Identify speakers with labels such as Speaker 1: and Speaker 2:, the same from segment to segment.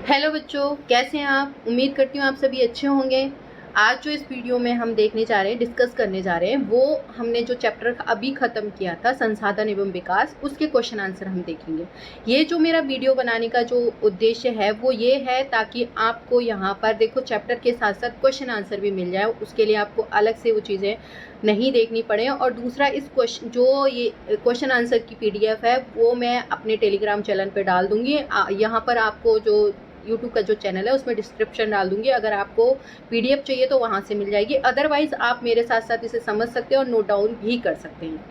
Speaker 1: Hello बच्चों, कैसे हैं आप। उम्मीद करती हूँ आप सभी अच्छे होंगे। आज जो इस वीडियो में हम देखने जा रहे हैं, डिस्कस करने जा रहे हैं, वो हमने जो चैप्टर अभी ख़त्म किया था संसाधन एवं विकास, उसके क्वेश्चन आंसर हम देखेंगे। ये जो मेरा वीडियो बनाने का जो उद्देश्य है वो ये है ताकि आपको यहाँ पर देखो चैप्टर के साथ साथ क्वेश्चन आंसर भी मिल जाए। उसके लिए आपको अलग से वो चीज़ें नहीं देखनी पड़े। और दूसरा, इस क्वेश्चन जो ये क्वेश्चन आंसर की PDF है वो मैं अपने टेलीग्राम चैनल पर डाल दूँगी। यहाँ पर आपको जो यूट्यूब का जो चैनल है उसमें डिस्क्रिप्शन डाल दूंगी। अगर आपको PDF चाहिए तो वहाँ से मिल जाएगी, अदरवाइज आप मेरे साथ साथ इसे समझ सकते हैं और नोट डाउन भी कर सकते हैं।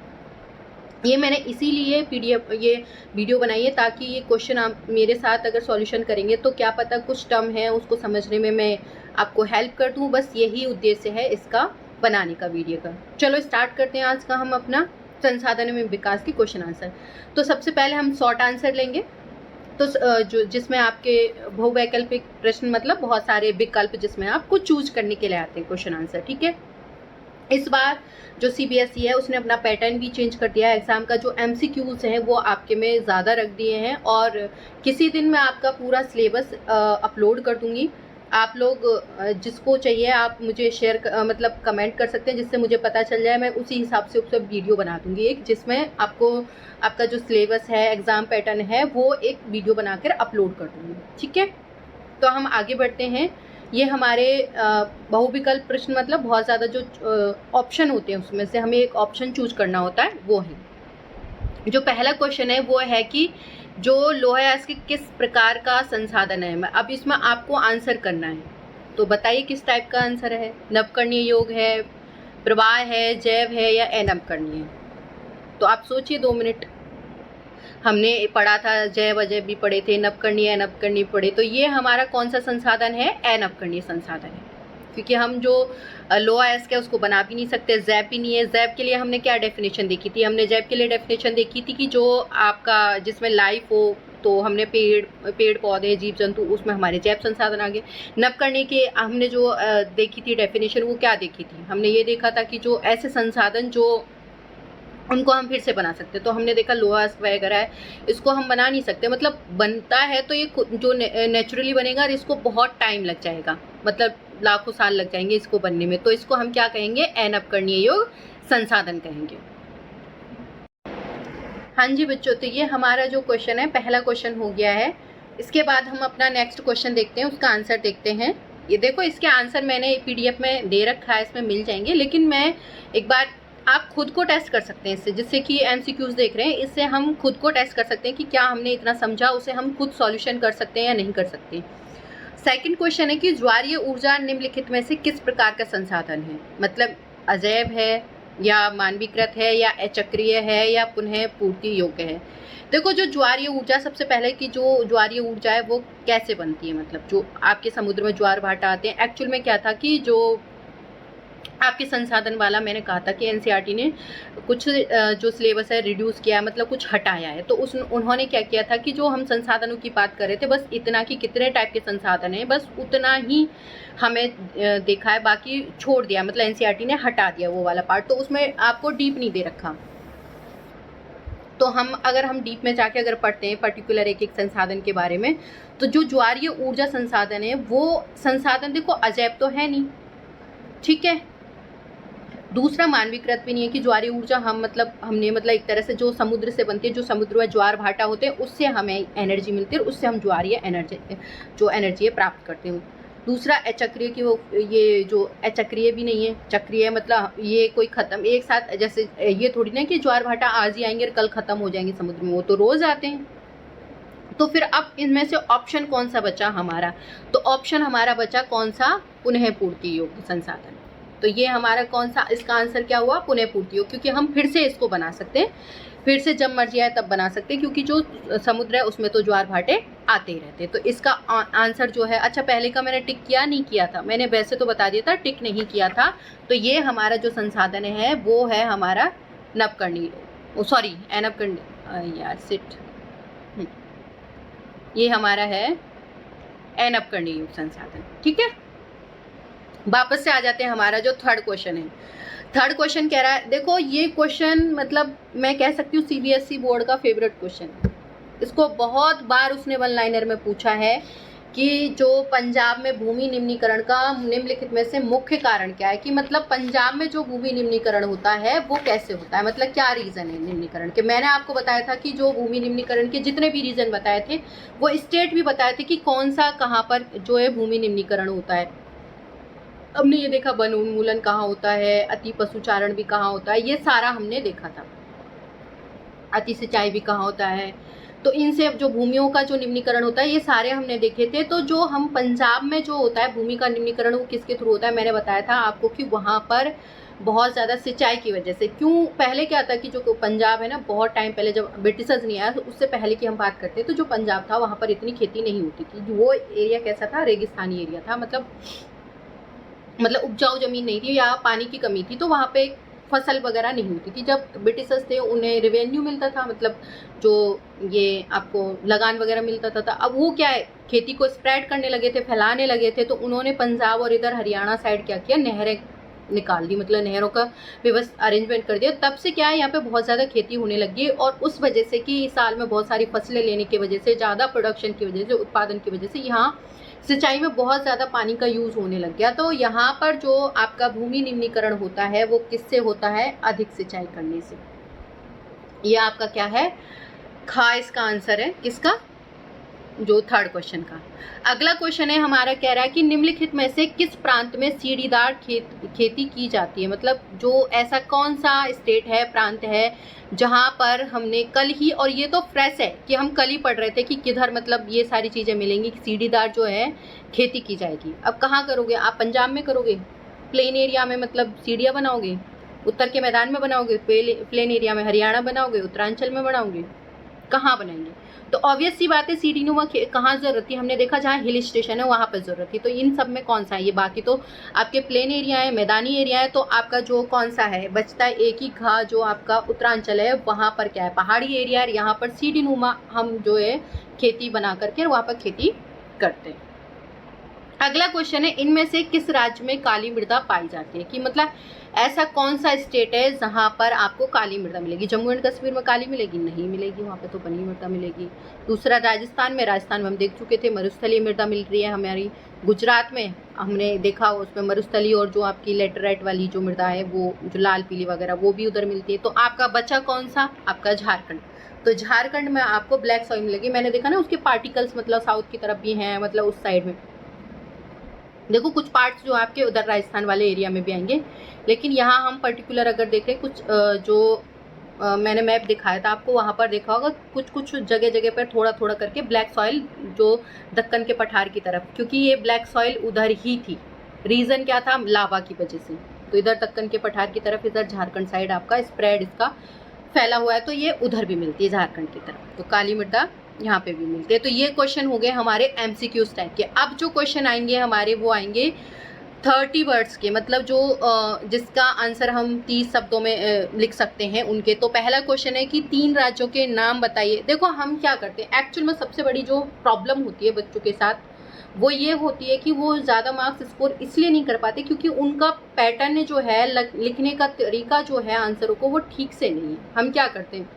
Speaker 1: ये मैंने इसीलिए PDF ये वीडियो बनाई है ताकि ये क्वेश्चन आप मेरे साथ अगर सॉल्यूशन करेंगे तो क्या पता कुछ टर्म है उसको समझने में मैं आपको हेल्प कर दूँ। बस यही उद्देश्य है इसका बनाने का वीडियो का। चलो स्टार्ट करते हैं आज का हम अपना संसाधन में विकास की क्वेश्चन आंसर। तो सबसे पहले हम शॉर्ट आंसर लेंगे। तो जो जिसमें आपके बहुवैकल्पिक प्रश्न मतलब बहुत सारे विकल्प जिसमें आपको चूज करने के लिए आते हैं क्वेश्चन आंसर। ठीक है, इस बार जो CBSE है उसने अपना पैटर्न भी चेंज कर दिया है। एग्जाम का जो MCQs हैं वो आपके में ज़्यादा रख दिए हैं और किसी दिन मैं आपका पूरा सिलेबस अपलोड कर दूंगी। आप लोग जिसको चाहिए आप मुझे शेयर मतलब कमेंट कर सकते हैं, जिससे मुझे पता चल जाए। मैं उसी हिसाब से उससे वीडियो बना दूंगी एक, जिसमें आपको आपका जो सिलेबस है, एग्ज़ाम पैटर्न है, वो एक वीडियो बनाकर अपलोड कर दूंगी। ठीक है, तो हम आगे बढ़ते हैं। ये हमारे बहुविकल्प प्रश्न मतलब बहुत ज़्यादा जो ऑप्शन होते हैं उसमें से हमें एक ऑप्शन चूज करना होता है, वो है। जो पहला क्वेश्चन है वो है कि जो लौह अयस्क किस प्रकार का संसाधन है। अब इसमें आपको आंसर करना है, तो बताइए किस टाइप का आंसर है। नवकरणीय योग है, प्रवाह है, जैव है या अनवकरणीय है। तो आप सोचिए 2 मिनट। हमने पढ़ा था जैव अजैव भी पढ़े थे, नवकरणीय अनवकरणीय पढ़े। तो ये हमारा कौन सा संसाधन है? अनवकरणीय संसाधन है, क्योंकि हम जो लौह अयस्क है उसको बना भी नहीं सकते। जैव भी नहीं है। जैव के लिए हमने क्या डेफिनेशन देखी थी? हमने जैव के लिए डेफिनेशन देखी थी कि जो आपका जिसमें लाइफ हो, तो हमने पेड़ पौधे जीव जंतु, उसमें हमारे जैव संसाधन आ गए। नवकरणीय के हमने जो देखी थी डेफिनेशन, वो क्या देखी थी? हमने ये देखा था कि जो ऐसे संसाधन जो उनको हम फिर से बना सकते हैं। तो हमने देखा लोहा वगैरह है, इसको हम बना नहीं सकते। मतलब बनता है तो ये जो नेचुरली बनेगा और इसको बहुत टाइम लग जाएगा, मतलब लाखों साल लग जाएंगे इसको बनने में। तो इसको हम क्या कहेंगे? अनवकरणीय योग संसाधन कहेंगे। हाँ जी बच्चों, तो ये हमारा जो क्वेश्चन है पहला क्वेश्चन हो गया है। इसके बाद हम अपना नेक्स्ट क्वेश्चन देखते हैं, उसका आंसर देखते हैं। ये देखो, इसके आंसर मैंने PDF में दे रखा है, इसमें मिल जाएंगे। लेकिन मैं एक बार आप खुद को टेस्ट कर सकते हैं इससे, जिससे कि MCQs देख रहे हैं, इससे हम खुद को टेस्ट कर सकते हैं कि क्या हमने इतना समझा, उसे हम खुद सॉल्यूशन कर सकते हैं या नहीं कर सकते। सेकंड क्वेश्चन है कि ज्वारीय ऊर्जा निम्नलिखित में से किस प्रकार का संसाधन है। मतलब अजैव है या मानवीकृत है या अचक्रीय है या पुनः पूर्ति योग्य है। देखो, जो ज्वारीय ऊर्जा, सबसे पहले की जो ज्वारीय ऊर्जा है वो कैसे बनती है। मतलब जो आपके समुद्र में ज्वार भाटा आते हैं, एक्चुअल में क्या था कि जो आपके संसाधन वाला मैंने कहा था कि NCERT ने कुछ जो सिलेबस है रिड्यूस किया है, मतलब कुछ हटाया है। तो उन्होंने क्या किया था कि जो हम संसाधनों की बात कर रहे थे, बस इतना कि कितने टाइप के संसाधन हैं, बस उतना ही हमें देखा है, बाकी छोड़ दिया। मतलब NCERT ने हटा दिया वो वाला पार्ट, तो उसमें आपको डीप नहीं दे रखा। तो अगर हम डीप में जाके अगर पढ़ते हैं पर्टिकुलर एक एक संसाधन के बारे में, तो जो ज्वारीय ऊर्जा संसाधन है वो संसाधन देखो अजैव तो है नहीं, ठीक है। दूसरा, मानवीकृत भी नहीं है कि ज्वारीय ऊर्जा हमने एक तरह से जो समुद्र से बनती है, जो समुद्र में ज्वार भाटा होते हैं उससे हमें एनर्जी मिलती है, उससे हम ज्वारीय एनर्जी प्राप्त करते हैं। दूसरा, अचक्रीय की वो ये जो अचक्रीय भी नहीं है। चक्रीय मतलब ये कोई खत्म एक साथ, जैसे ये थोड़ी ना कि ज्वार भाटा आज ही आएंगे और कल खत्म हो जाएंगे समुद्र में, वो तो रोज आते हैं। तो फिर अब इनमें से ऑप्शन कौन सा बचा हमारा? तो ऑप्शन हमारा बचा कौन सा? पुनः पूर्ति योग्य संसाधन। तो ये हमारा कौन सा, इसका आंसर क्या हुआ? पुनः पूर्ति योग, क्योंकि हम फिर से इसको बना सकते हैं, फिर से जब मर्जी आए तब बना सकते हैं, क्योंकि जो समुद्र है उसमें तो ज्वार भाटे आते ही रहते हैं। तो इसका आंसर जो है, अच्छा पहले का मैंने टिक किया नहीं किया था, मैंने वैसे तो बता दिया था, टिक नहीं किया था। तो ये हमारा जो संसाधन है वो है हमारा नवकरणीय, सॉरी अनवकरणीय, यार सिट, ये हमारा है अनवकरणीय संसाधन। ठीक है, वापस से आ जाते हैं। हमारा जो थर्ड क्वेश्चन है, थर्ड क्वेश्चन कह रहा है, देखो ये क्वेश्चन मतलब मैं कह सकती हूँ CBSE बोर्ड का फेवरेट क्वेश्चन है। इसको बहुत बार उसने 1 लाइनर में पूछा है कि जो पंजाब में भूमि निम्नीकरण का निम्नलिखित में से मुख्य कारण क्या है, कि मतलब पंजाब में जो भूमि निम्नीकरण होता है वो कैसे होता है, मतलब क्या रीज़न है निम्नीकरण के। मैंने आपको बताया था कि जो भूमि निम्नीकरण के जितने भी रीज़न बताए थे वो स्टेट भी बताए थे कि कौन सा कहाँ पर जो है भूमि निम्नीकरण होता है। हमने ये देखा वन उन्मूलन कहाँ होता है, अति पशुचारण भी कहाँ होता है, ये सारा हमने देखा था। अति सिंचाई भी कहाँ होता है, तो इनसे जो भूमियों का जो निम्नीकरण होता है ये सारे हमने देखे थे। तो जो हम पंजाब में जो होता है भूमि का निम्नीकरण वो किसके थ्रू होता है, मैंने बताया था आपको कि वहाँ पर बहुत ज़्यादा सिंचाई की वजह से। क्यों, पहले क्या था कि जो पंजाब है ना, बहुत टाइम पहले जब ब्रिटिशर्स नहीं आया तो उससे पहले की हम बात करते हैं, तो जो पंजाब था वहाँ पर इतनी खेती नहीं होती थी। वो एरिया कैसा था, रेगिस्तानी एरिया था, मतलब उपजाऊ ज़मीन नहीं थी या पानी की कमी थी, तो वहाँ पे फसल वगैरह नहीं होती थी। जब ब्रिटिशर्स थे उन्हें रेवेन्यू मिलता था, मतलब जो ये आपको लगान वगैरह मिलता था। अब वो क्या है, खेती को स्प्रेड करने लगे थे, फैलाने लगे थे, तो उन्होंने पंजाब और इधर हरियाणा साइड क्या किया, नहरें निकाल दी, मतलब नहरों का व्यवस्था अरेंजमेंट कर दिया। तब से क्या है, यहाँ पे बहुत ज़्यादा खेती होने लगी और उस वजह से कि साल में बहुत सारी फसलें लेने की वजह से, ज़्यादा प्रोडक्शन की वजह से, उत्पादन की वजह से यहाँ सिंचाई में बहुत ज़्यादा पानी का यूज़ होने लग गया। तो यहाँ पर जो आपका भूमि निम्नीकरण होता है वो किससे होता है, अधिक सिंचाई करने से। ये आपका क्या है, खा इसका आंसर है, किसका, जो थर्ड क्वेश्चन का। अगला क्वेश्चन है हमारा, कह रहा है कि निम्नलिखित में से किस प्रांत में सीढ़ीदार खेती की जाती है, मतलब जो ऐसा कौन सा स्टेट है, प्रांत है जहाँ पर हमने कल ही, और ये तो फ्रेश है कि हम कल ही पढ़ रहे थे कि किधर मतलब ये सारी चीज़ें मिलेंगी कि सीढ़ीदार जो है खेती की जाएगी। अब कहाँ करोगे आप, पंजाब में करोगे, प्लेन एरिया में मतलब सीढ़ियाँ बनाओगे, उत्तर के मैदान में बनाओगे, प्लेन एरिया में हरियाणा बनाओगे, उत्तरांचल में बनाओगे, कहाँ बनाएंगे। तो ऑब्वियस सी बात है, सीढ़ीनुमा कहाँ जरूरत थी, हमने देखा जहाँ हिल स्टेशन है वहाँ पर जरूरत थी। तो इन सब में कौन सा है ये, बाकी तो आपके प्लेन एरिया है, मैदानी एरिया है, तो आपका जो कौन सा है बचता है, एक ही घा जो आपका उत्तरांचल है वहाँ पर क्या है, पहाड़ी एरिया है, यहाँ पर सीढ़ीनुमा हम जो है खेती बना करके वहाँ पर खेती करते हैं। अगला क्वेश्चन है, इनमें से किस राज्य में काली मृदा पाई जाती है, कि मतलब ऐसा कौन सा स्टेट है जहाँ पर आपको काली मृदा मिलेगी। जम्मू एंड कश्मीर में काली मिलेगी, नहीं मिलेगी, वहाँ पे तो बनी मृदा मिलेगी। दूसरा राजस्थान में हम देख चुके थे, मरुस्थलीय मृदा मिल रही है हमारी। गुजरात में हमने देखा उसमें मरुस्थलीय और जो आपकी लेटराइट वाली जो मृदा है वो जो लाल पीली वगैरह वो भी उधर मिलती है। तो आपका बचा कौन सा, आपका झारखंड। तो झारखंड में आपको ब्लैक सॉइल मिलेगी। मैंने देखा ना उसके पार्टिकल्स मतलब साउथ की तरफ भी हैं, मतलब उस साइड में देखो कुछ पार्ट्स जो आपके उधर राजस्थान वाले एरिया में भी आएंगे, लेकिन यहाँ हम पर्टिकुलर अगर देखें कुछ जो मैंने मैप दिखाया था आपको, वहाँ पर देखा होगा कुछ जगह जगह पर थोड़ा थोड़ा करके ब्लैक सॉइल जो दक्कन के पठार की तरफ, क्योंकि ये ब्लैक सॉइल उधर ही थी। रीज़न क्या था, लावा की वजह से। तो इधर दक्कन के पठार की तरफ, इधर झारखंड साइड आपका स्प्रेड इसका फैला हुआ है, तो ये उधर भी मिलती है झारखंड की तरफ। तो काली मृदा यहाँ पे भी मिलते हैं। तो ये क्वेश्चन हो गए हमारे एमसीक्यूज टाइप के। अब जो क्वेश्चन आएंगे हमारे वो आएंगे 30 वर्ड्स के, मतलब जो जिसका आंसर हम 30 शब्दों में लिख सकते हैं उनके। तो पहला क्वेश्चन है कि 3 राज्यों के नाम बताइए। देखो हम क्या करते हैं एक्चुअल में, सबसे बड़ी जो प्रॉब्लम होती है बच्चों के साथ वो ये होती है कि वो ज़्यादा मार्क्स स्कोर इसलिए नहीं कर पाते क्योंकि उनका पैटर्न जो है लिखने का तरीका जो है आंसरों को वो ठीक से नहीं है। हम क्या करते हैं,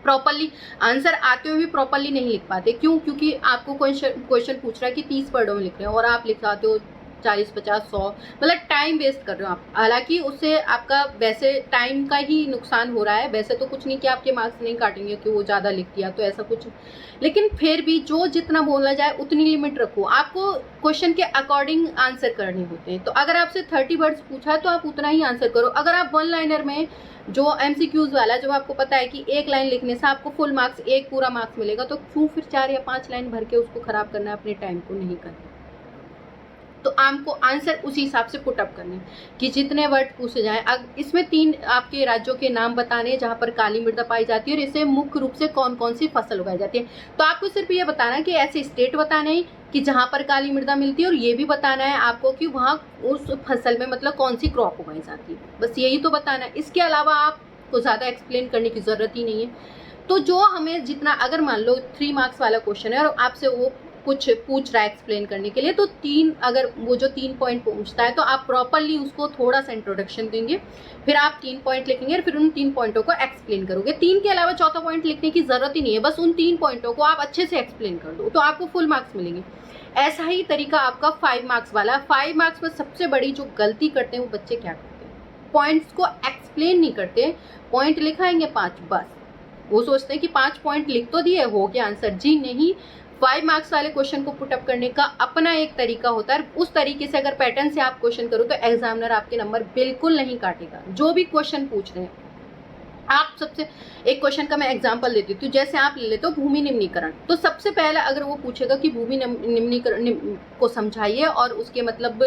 Speaker 1: प्रॉपरली आंसर आते हुए भी प्रॉपरली नहीं लिख पाते। क्यों, क्योंकि आपको क्वेश्चन पूछ रहा है कि 30 वर्डों में लिख रहे हो और आप लिखाते हो 40, 50, 100, मतलब टाइम वेस्ट कर रहे हो आप। हालांकि उससे आपका वैसे टाइम का ही नुकसान हो रहा है, वैसे तो कुछ नहीं कि आपके मार्क्स नहीं काटेंगे कि वो ज़्यादा लिख दिया, तो ऐसा कुछ, लेकिन फिर भी जो जितना बोला जाए उतनी लिमिट रखो। आपको क्वेश्चन के अकॉर्डिंग आंसर करने होते हैं। तो अगर आपसे 30 वर्ड्स पूछा है तो आप उतना ही आंसर करो। अगर आप वन लाइनर में जो एमसीक्यूज वाला, जब आपको पता है कि एक लाइन लिखने से आपको फुल मार्क्स, एक पूरा मार्क्स मिलेगा, तो क्यों फिर 4 या 5 लाइन भर के उसको खराब करना है, अपने टाइम को नहीं करना। तो आपको आंसर उसी हिसाब से पुट अप करने कि जितने वर्ड पूछे जाएं। अब इसमें 3 आपके राज्यों के नाम बताने जहां पर काली मृदा पाई जाती है और इसे मुख्य रूप से कौन कौन सी फसल उगाई जाती है। तो आपको सिर्फ ये बताना है कि ऐसे स्टेट बताने हैं कि जहां पर काली मृदा मिलती है, और ये भी बताना है आपको कि वहाँ उस फसल में मतलब कौन सी क्रॉप उगाई जाती है। बस यही तो बताना है, इसके अलावा आपको ज़्यादा एक्सप्लेन करने की ज़रूरत ही नहीं है। तो जो हमें जितना, अगर मान लो 3 मार्क्स वाला क्वेश्चन है और आपसे वो कुछ पूछ रहा है एक्सप्लेन करने के लिए, तो अगर वो जो 3 पॉइंट पूछता है तो आप प्रॉपरली उसको थोड़ा सा इंट्रोडक्शन देंगे, फिर आप 3 पॉइंट लिखेंगे और फिर उन 3 पॉइंटों को एक्सप्लेन करोगे। 3 के अलावा चौथा पॉइंट लिखने की जरूरत ही नहीं है, बस उन 3 पॉइंटों को आप अच्छे से एक्सप्लेन कर दो तो आपको फुल मार्क्स मिलेंगे। ऐसा ही तरीका आपका 5 मार्क्स वाला। 5 मार्क्स में सबसे बड़ी जो गलती करते हैं वो बच्चे क्या करते हैं, पॉइंट्स को एक्सप्लेन नहीं करते, पॉइंट लिखाएंगे 5 बस। वो सोचते हैं कि 5 पॉइंट लिख तो दिए हो गया आंसर। जी नहीं, 5 मार्क्स वाले क्वेश्चन को पुटअप करने का अपना एक तरीका होता है। उस तरीके से अगर पैटर्न से आप क्वेश्चन करो तो एग्जामिनर आपके नंबर बिल्कुल नहीं काटेगा। जो भी क्वेश्चन पूछ रहे हैं आप, सबसे एक क्वेश्चन का मैं एग्जांपल देती हूँ। जैसे आप ले लेते हो भूमि निम्नीकरण, तो सबसे पहले अगर वो पूछेगा कि भूमि निम्नीकरण को समझाइए और उसके मतलब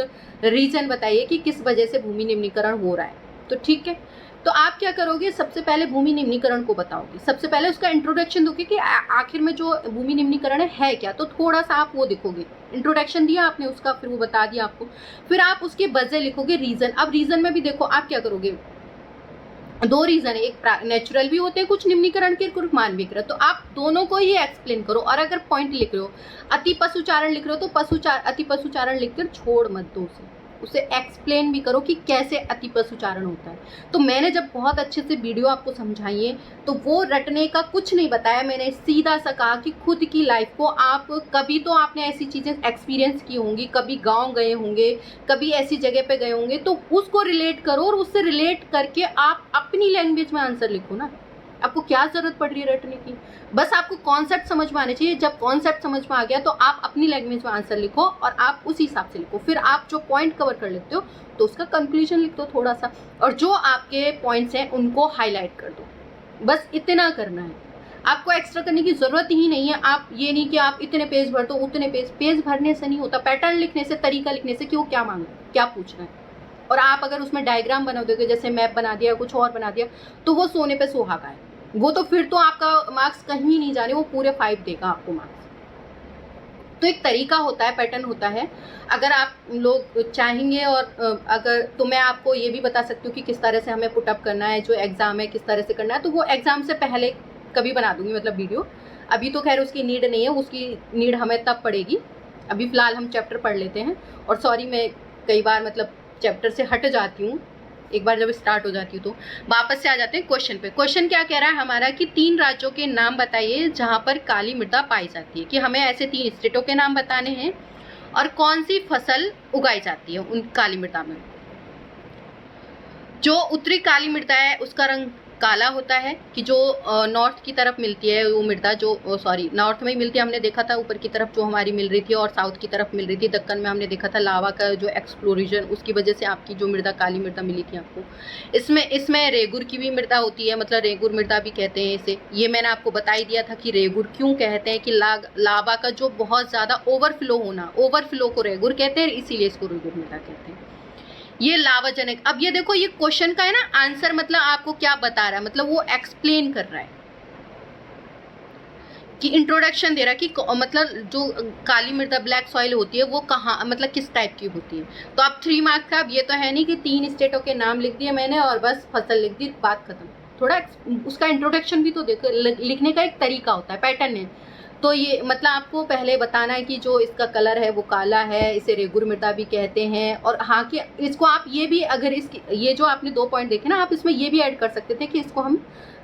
Speaker 1: रीजन बताइए कि किस वजह से भूमि निम्नीकरण हो रहा है, तो ठीक है। तो आप क्या करोगे, सबसे पहले भूमि निम्नीकरण को बताओगे, सबसे पहले उसका इंट्रोडक्शन दोगे कि आखिर में जो भूमि निम्नीकरण है क्या, तो थोड़ा सा आप वो दिखोगे। इंट्रोडक्शन दिया आपने उसका, फिर वो बता दिया आपको, फिर आप उसके वजह लिखोगे, रीजन। अब रीजन में भी देखो आप क्या करोगे, 2 रीजन है, एक नेचुरल भी होते हैं कुछ निम्नीकरण के, कुछ मानविक, तो आप दोनों को ही एक्सप्लेन करो। और अगर पॉइंट लिख रहे हो, अति पशुचारण लिख रहे हो तो अति पशुचारण लिखकर छोड़ मत दो उसे एक्सप्लेन भी करो कि कैसे अति पशुचारण होता है। तो मैंने जब बहुत अच्छे से वीडियो आपको समझाई है तो वो रटने का कुछ नहीं बताया, मैंने सीधा सा कहा कि खुद की लाइफ को आप, कभी तो आपने ऐसी चीज़ें एक्सपीरियंस की होंगी, कभी गांव गए होंगे, कभी ऐसी जगह पे गए होंगे, तो उसको रिलेट करो और उससे रिलेट करके आप अपनी लैंग्वेज में आंसर लिखो ना। आपको क्या जरूरत पड़ रही है रटने की, बस आपको कॉन्सेप्ट समझ में आने चाहिए। जब कॉन्सेप्ट समझ में आ गया तो आप अपनी लैंग्वेज में आंसर लिखो और आप उस हिसाब से लिखो। फिर आप जो पॉइंट कवर कर लेते हो तो उसका कंक्लूजन लिख दो थोड़ा सा, और जो आपके पॉइंट्स हैं उनको हाईलाइट कर दो। बस इतना करना है, आपको एक्स्ट्रा करने की जरूरत ही नहीं है। आप ये नहीं कि आप इतने पेज भर दो, उतने पेज भरने से नहीं होता, पैटर्न लिखने से, तरीका लिखने से, क्यों क्या मांग क्या पूछ रहे हैं। और आप अगर उसमें डायग्राम बना दोगे, जैसे मैप बना दिया, कुछ और बना दिया, तो वो सोने पे सुहागा है, वो तो फिर तो आपका मार्क्स कहीं नहीं जाने, वो पूरे 5 देगा आपको मार्क्स। तो एक तरीका होता है, पैटर्न होता है। अगर आप लोग चाहेंगे और अगर, तो मैं आपको ये भी बता सकती हूँ कि किस तरह से हमें पुटअप करना है, जो एग्जाम है किस तरह से करना है, तो वो एग्जाम से पहले कभी बना दूंगी, मतलब वीडियो। अभी तो खैर उसकी नीड नहीं है, उसकी नीड हमें तब पड़ेगी। अभी फिलहाल हम चैप्टर पढ़ लेते हैं। और सॉरी, मैं कई बार मतलब चैप्टर से हट जाती हूँ, एक बार जब स्टार्ट हो जाती हूँ तो वापस से आ जाते हैं क्वेश्चन पे। क्वेश्चन क्या कह रहा है हमारा कि 3 राज्यों के नाम बताइए जहां पर काली मृदा पाई जाती है, कि हमें ऐसे 3 स्टेटों के नाम बताने हैं और कौन सी फसल उगाई जाती है उन काली मृदा में। जो उत्तरी काली मृदा है उसका रंग काला होता है, कि जो नॉर्थ की तरफ मिलती है वो मृदा, जो सॉरी नॉर्थ में ही मिलती है, हमने देखा था ऊपर की तरफ जो हमारी मिल रही थी, और साउथ की तरफ मिल रही थी, दक्कन में हमने देखा था लावा का जो एक्सप्लोरेशन, उसकी वजह से आपकी जो मृदा काली मृदा मिली थी आपको। इसमें रेगुर की भी मृदा होती है, मतलब रेगुर मृदा भी कहते हैं इसे। ये मैंने आपको बता ही दिया था कि रेगुर क्यों कहते हैं, कि लावा का जो बहुत ज़्यादा ओवरफ्लो होना, ओवरफ्लो को रेगुर कहते हैं, इसीलिए इसको रेगुर मृदा कहते हैं। ये लावाजनक। अब ये देखो, ये क्वेश्चन का है ना आंसर, मतलब आपको क्या बता रहा है, मतलब वो एक्सप्लेन कर रहा है, कि इंट्रोडक्शन दे रहा है कि मतलब जो काली मृदा ब्लैक सॉइल होती है वो कहाँ, मतलब किस टाइप की होती है। तो आप 3 मार्क्स का, अब ये तो है नहीं कि 3 स्टेटों के नाम लिख दिए मैंने और बस फसल लिख दी, बात खत्म। थोड़ा उसका इंट्रोडक्शन भी तो देखो, लिखने का एक तरीका होता है, पैटर्न है। तो ये मतलब आपको पहले बताना है कि जो इसका कलर है वो काला है, इसे रेगुर मृदा भी कहते हैं। और हाँ, कि इसको आप ये भी, अगर इसकी ये जो आपने 2 पॉइंट देखे ना, आप इसमें ये भी ऐड कर सकते थे कि इसको हम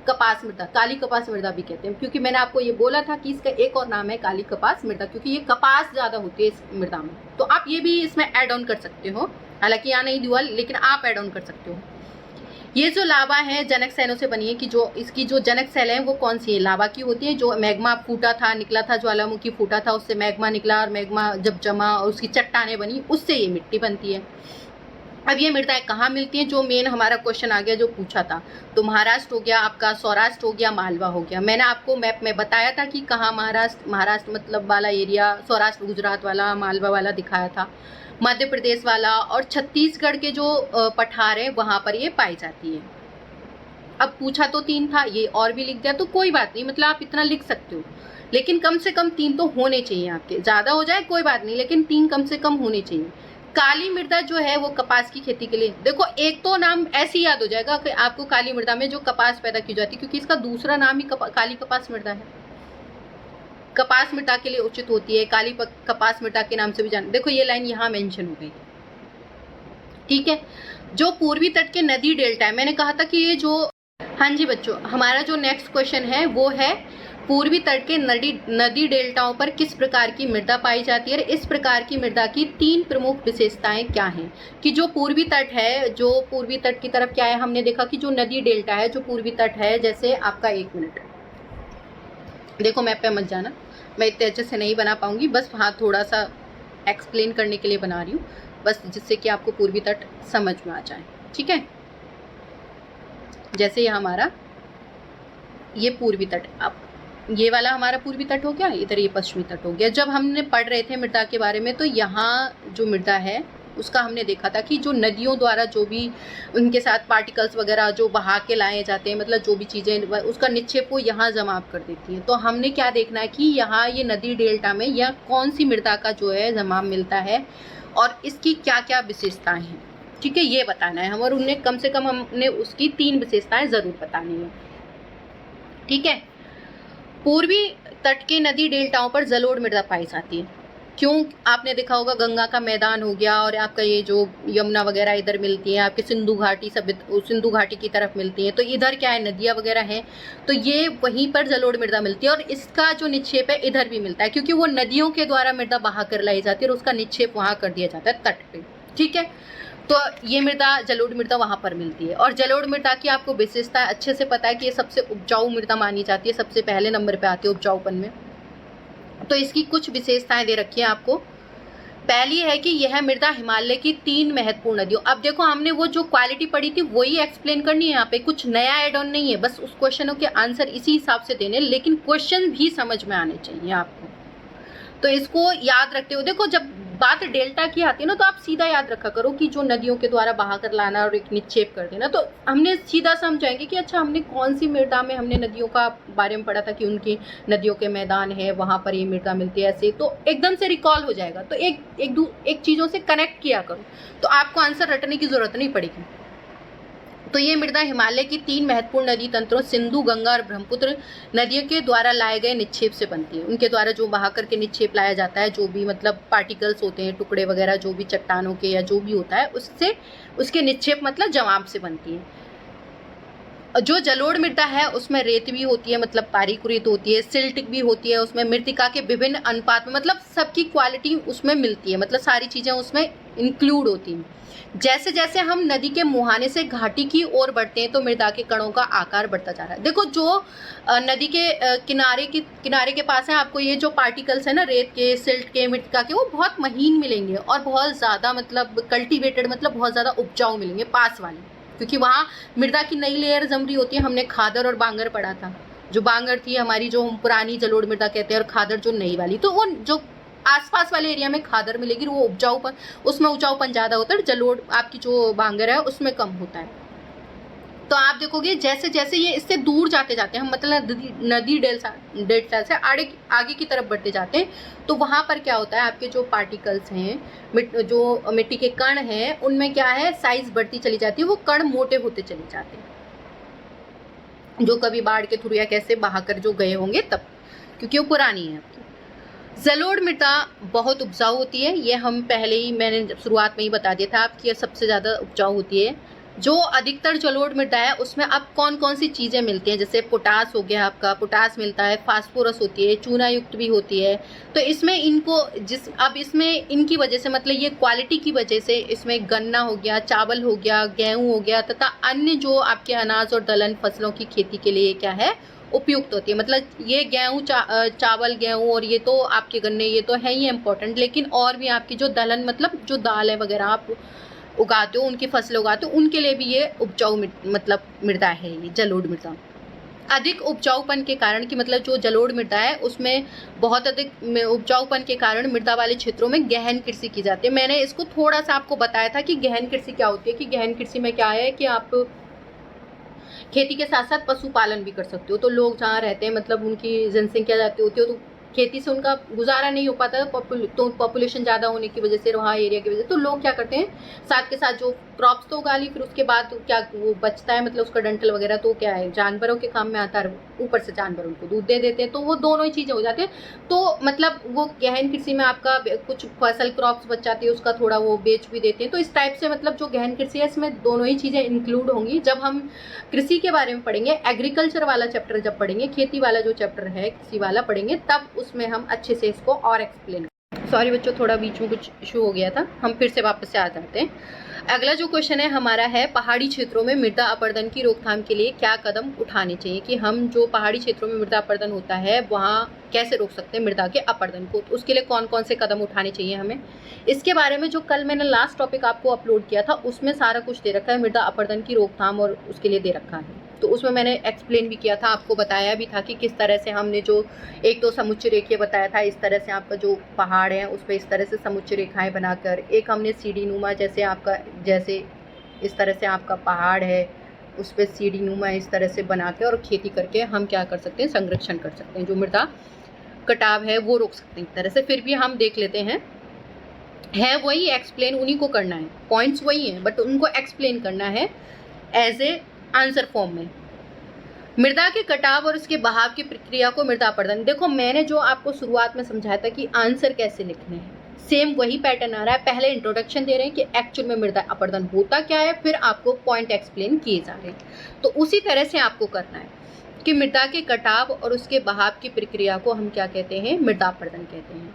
Speaker 1: कपास मृदा, काली कपास मृदा भी कहते हैं, क्योंकि मैंने आपको ये बोला था कि इसका एक और नाम है काली कपास मृदा, क्योंकि ये कपास ज़्यादा होती है इस मृदा में। तो आप ये भी इसमें ऐड ऑन कर सकते हो, हालांकि यहाँ नहीं दिया, लेकिन आप ऐड ऑन कर सकते हो। ये जो लावा है जनक सैलों से बनी है, कि जो इसकी जो जनक सेल है वो कौन सी है, लावा की होती है। जो मैग्मा फूटा था, निकला था, ज्वालामुखी फूटा था, उससे मैग्मा निकला, और मैग्मा जब जमा और उसकी चट्टानें बनी, उससे ये मिट्टी बनती है। अब ये मृदाएं कहाँ मिलती हैं, जो मेन हमारा क्वेश्चन आ गया जो पूछा था, तो महाराष्ट्र हो गया आपका, सौराष्ट्र हो गया, मालवा हो गया। मैंने आपको मैप में बताया था कि कहाँ महाराष्ट्र मतलब वाला एरिया, सौराष्ट्र गुजरात वाला, मालवा वाला दिखाया था, मध्य प्रदेश वाला, और छत्तीसगढ़ के जो पठार है वहाँ पर ये पाई जाती है। अब पूछा तो 3 था, ये और भी लिख दिया तो कोई बात नहीं, मतलब आप इतना लिख सकते हो, लेकिन कम से कम 3 तो होने चाहिए आपके। ज़्यादा हो जाए कोई बात नहीं, लेकिन 3 कम से कम होने चाहिए। काली मृदा जो है वो कपास की खेती के लिए, देखो एक तो नाम ऐसे ही याद हो जाएगा कि आपको काली मृदा में जो कपास पैदा की जाती है, क्योंकि इसका दूसरा नाम ही काली कपास मृदा है। कपास मृदा के लिए उचित होती है, काली कपास मृदा के नाम से भी जान। देखो ये लाइन यहाँ मेंशन हो गई, ठीक है। जो पूर्वी तट के नदी डेल्टा है, मैंने कहा था कि ये जो, हाँ जी बच्चों, हमारा जो नेक्स्ट क्वेश्चन है वो है पूर्वी तट के नदी डेल्टाओं पर किस प्रकार की मृदा पाई जाती है। इस प्रकार की मृदा की 3 प्रमुख विशेषताएं क्या हैं। कि जो पूर्वी तट है, जो पूर्वी तट की तरफ क्या है, हमने देखा कि जो नदी डेल्टा है, जो पूर्वी तट है, जैसे आपका 1 मिनट देखो, मैप पे मत जाना, मैं इतने अच्छे से नहीं बना पाऊंगी, बस हाँ थोड़ा सा एक्सप्लेन करने के लिए बना रही हूँ, बस जिससे कि आपको पूर्वी तट समझ में आ जाए, ठीक है। जैसे ये हमारा ये पूर्वी तट, अब ये वाला हमारा पूर्वी तट हो गया, इधर ये पश्चिमी तट हो गया। जब हमने पढ़ रहे थे मृदा के बारे में, तो यहाँ जो मृदा है उसका हमने देखा था कि जो नदियों द्वारा जो भी उनके साथ पार्टिकल्स वगैरह जो बहा के लाए जाते हैं, मतलब जो भी चीज़ें, उसका निक्षेप को यहाँ जमा कर देती है। तो हमने क्या देखना है कि यहाँ ये नदी डेल्टा में यह कौन सी मृदा का जो है जमाव मिलता है और इसकी क्या क्या विशेषताएं हैं, ठीक है, ये बताना है हम। और उन्हें कम से कम हमने उसकी 3 विशेषताएं ज़रूर बतानी है, ठीक है। पूर्वी तट के नदी डेल्टाओं पर जलोढ़ मृदा पाई जाती है। क्यों? आपने देखा होगा गंगा का मैदान हो गया, और आपका ये जो यमुना वगैरह इधर मिलती है, आपके सिंधु घाटी की तरफ मिलती है। तो इधर क्या है, नदियाँ वगैरह हैं, तो ये वहीं पर जलोढ़ मृदा मिलती है। और इसका जो निक्षेप है इधर भी मिलता है, क्योंकि वो नदियों के द्वारा मृदा बहा कर लाई जाती है और उसका निक्षेप वहाँ कर दिया जाता है तट पे, ठीक है। तो ये मृदा, जलोढ़ मृदा वहाँ पर मिलती है। और जलोढ़ मृदा की आपको विशेषता अच्छे से पता है कि ये सबसे उपजाऊ मृदा मानी जाती है, सबसे पहले नंबर पे आती है उपजाऊपन में। तो इसकी कुछ विशेषताएं दे रखी है आपको। पहली है कि यह मृदा हिमालय की 3 महत्वपूर्ण नदियों, अब देखो हमने वो जो क्वालिटी पढ़ी थी वही एक्सप्लेन करनी है यहाँ पे, कुछ नया एड ऑन नहीं है, बस उस क्वेश्चनों के आंसर इसी हिसाब से देने, लेकिन क्वेश्चन भी समझ में आने चाहिए आपको। तो इसको याद रखते हो, देखो जब बात डेल्टा की आती है ना, तो आप सीधा याद रखा करो कि जो नदियों के द्वारा बहा कर लाना और एक निक्षेप कर देना, तो हमने सीधा समझाएंगे कि अच्छा हमने कौन सी मृदा में हमने नदियों का बारे में पढ़ा था कि उनकी नदियों के मैदान है, वहाँ पर ये मृदा मिलती है, ऐसे तो एकदम से रिकॉल हो जाएगा। तो एक चीज़ों से कनेक्ट किया करो, तो आपको आंसर रटने की जरूरत नहीं पड़ेगी। तो ये मृदा हिमालय की 3 महत्वपूर्ण नदी तंत्रों सिंधु, गंगा और ब्रह्मपुत्र नदियों के द्वारा लाए गए निक्षेप से बनती है। उनके द्वारा जो बहा करके निक्षेप लाया जाता है, जो भी मतलब पार्टिकल्स होते हैं, टुकड़े वगैरह जो भी चट्टानों के या जो भी होता है, उससे उसके निक्षेप मतलब जमाव से बनती है। जो जलोढ़ मृदा है उसमें रेत भी होती है, मतलब बारीक रेत होती है, सिल्ट भी होती है, उसमें मृतिका के विभिन्न अनुपात में, मतलब सबकी क्वालिटी उसमें मिलती है, मतलब सारी चीज़ें उसमें इंक्लूड होती हैं। जैसे जैसे हम नदी के मुहाने से घाटी की ओर बढ़ते हैं, तो मृदा के कणों का आकार बढ़ता जा रहा है। देखो जो नदी के किनारे के पास है, आपको ये जो पार्टिकल्स है ना, रेत के, सिल्ट के, मृतिका के, वो बहुत महीन मिलेंगे और बहुत ज़्यादा मतलब कल्टीवेटेड, मतलब बहुत ज़्यादा उपजाऊ मिलेंगे पास वाले, क्योंकि वहाँ मृदा की नई लेयर जम रही होती है। हमने खादर और बांगर पढ़ा था, जो बांगर थी हमारी जो पुरानी जलोढ़ मृदा कहते हैं, और खादर जो नई वाली, तो वो जो आसपास वाले एरिया में खादर मिलेगी, वो उपजाऊपन, उसमें उपजाऊपन ज़्यादा होता है, जलोढ़ आपकी जो बांगर है उसमें कम होता है। तो आप देखोगे जैसे जैसे ये इससे दूर जाते जाते हैं हम, मतलब नदी डेल्टा से आगे की तरफ बढ़ते जाते हैं, तो वहाँ पर क्या होता है, आपके जो पार्टिकल्स हैं, जो मिट्टी के कण हैं, उनमें क्या है, साइज बढ़ती चली जाती है, वो कण मोटे होते चले जाते हैं, जो कभी बाढ़ के थ्रू या कैसे बहाकर जो गए होंगे तब, क्योंकि वो पुरानी है। जलोढ़ मृदा बहुत उपजाऊ होती है, ये हम पहले ही, मैंने शुरुआत में ही बता दिया था आपकी, सबसे ज़्यादा उपजाऊ होती है। जो अधिकतर जलोढ़ मृदा है उसमें अब कौन कौन सी चीज़ें मिलती हैं, जैसे पोटास हो गया, आपका पोटास मिलता है, फास्फोरस होती है, चूना युक्त भी होती है। तो इसमें इनको अब इसमें इनकी वजह से, मतलब ये क्वालिटी की वजह से, इसमें गन्ना हो गया, चावल हो गया, गेहूँ हो गया, तथा अन्य जो आपके अनाज और दलहन फसलों की खेती के लिए क्या है, उपयुक्त होती है। मतलब ये गेहूँ, चावल, गेहूँ और ये तो आपके गन्ने, ये तो है ही इम्पोर्टेंट, लेकिन और भी आपकी जो दलहन, मतलब जो दाल है वगैरह आप उगाते हो, उनकी फसलें उगाते हो, उनके लिए भी ये उपजाऊ मतलब मृदा है, ये जलोढ़ मृदा। अधिक उपजाऊपन के कारण, कि मतलब जो जलोढ़ मृदा है उसमें बहुत अधिक उपजाऊपन के कारण मृदा वाले क्षेत्रों में गहन कृषि की जाती है। मैंने इसको थोड़ा सा आपको बताया था कि गहन कृषि क्या होती है, कि गहन कृषि में क्या है कि आप खेती के साथ साथ पशुपालन भी कर सकते हो। तो लोग जहाँ रहते हैं, मतलब उनकी जनसंख्या ज़्यादा होती है, तो खेती से उनका गुजारा नहीं हो पाता, तो पॉपुलेशन ज़्यादा होने की वजह से, वहाँ एरिया की वजह से, तो लोग क्या करते हैं, साथ के साथ जो क्रॉप्स तो उगा ली, फिर उसके बाद क्या वो बचता है, मतलब उसका डंठल वगैरह तो क्या है, जानवरों के काम में आता है, ऊपर से जानवर उनको दूध दे देते हैं, तो वो दोनों ही चीज़ें हो जाती है। तो मतलब वो गहन कृषि में आपका कुछ फसल क्रॉप्स बच जाती है, उसका थोड़ा वो बेच भी देते हैं। तो इस टाइप से मतलब जो गहन कृषि है इसमें दोनों ही चीज़ें इंक्लूड होंगी। जब हम कृषि के बारे में पढ़ेंगे, एग्रीकल्चर वाला चैप्टर जब पढ़ेंगे, खेती वाला जो चैप्टर है कृषि वाला पढ़ेंगे, तब उसमें हम अच्छे से इसको और एक्सप्लेन। सॉरी बच्चों, थोड़ा बीच में कुछ इशू हो गया था, हम फिर से वापस से आ जाते हैं। अगला जो क्वेश्चन है हमारा है, पहाड़ी क्षेत्रों में मृदा अपरदन की रोकथाम के लिए क्या कदम उठाने चाहिए, कि हम जो पहाड़ी क्षेत्रों में मृदा अपरदन होता है वहाँ कैसे रोक सकते हैं मृदा के अपरदन को, तो उसके लिए कौन कौन से कदम उठाने चाहिए हमें। इसके बारे में जो कल मैंने लास्ट टॉपिक आपको अपलोड किया था उसमें सारा कुछ दे रखा है, मृदा अपरदन की रोकथाम और उसके लिए दे रखा है। तो उसमें मैंने एक्सप्लेन भी किया था, आपको बताया भी था कि किस तरह से हमने जो एक तो समुच्च रेखीय बताया था, इस तरह से आपका जो पहाड़ है उस पर इस तरह से समुच्च रेखाएं बनाकर, एक हमने सीढ़ी नुमा जैसे आपका, जैसे इस तरह से आपका पहाड़ है उस पर सीढ़ी नुमा इस तरह से बना के और खेती करके हम क्या कर सकते हैं, संरक्षण कर सकते हैं, जो मृदा कटाव है वो रोक सकते हैं। इस तरह से फिर भी हम देख लेते हैं, है वही एक्सप्लेन उन्हीं को करना है, पॉइंट्स वही हैं, बट उनको एक्सप्लेन करना है एज ए आंसर फॉर्म में। मृदा के कटाव और उसके बहाव की प्रक्रिया को मृदा अपरदन। देखो मैंने जो आपको शुरुआत में समझाया था कि आंसर कैसे लिखने हैं, सेम वही पैटर्न आ रहा है। पहले इंट्रोडक्शन दे रहे हैं कि एक्चुअल में मृदा अपरदन होता क्या है, फिर आपको पॉइंट एक्सप्लेन किए जा रहे हैं। तो उसी तरह से आपको करना है कि मृदा के कटाव और उसके बहाव की प्रक्रिया को हम क्या कहते हैं, मृदा अपरदन कहते हैं।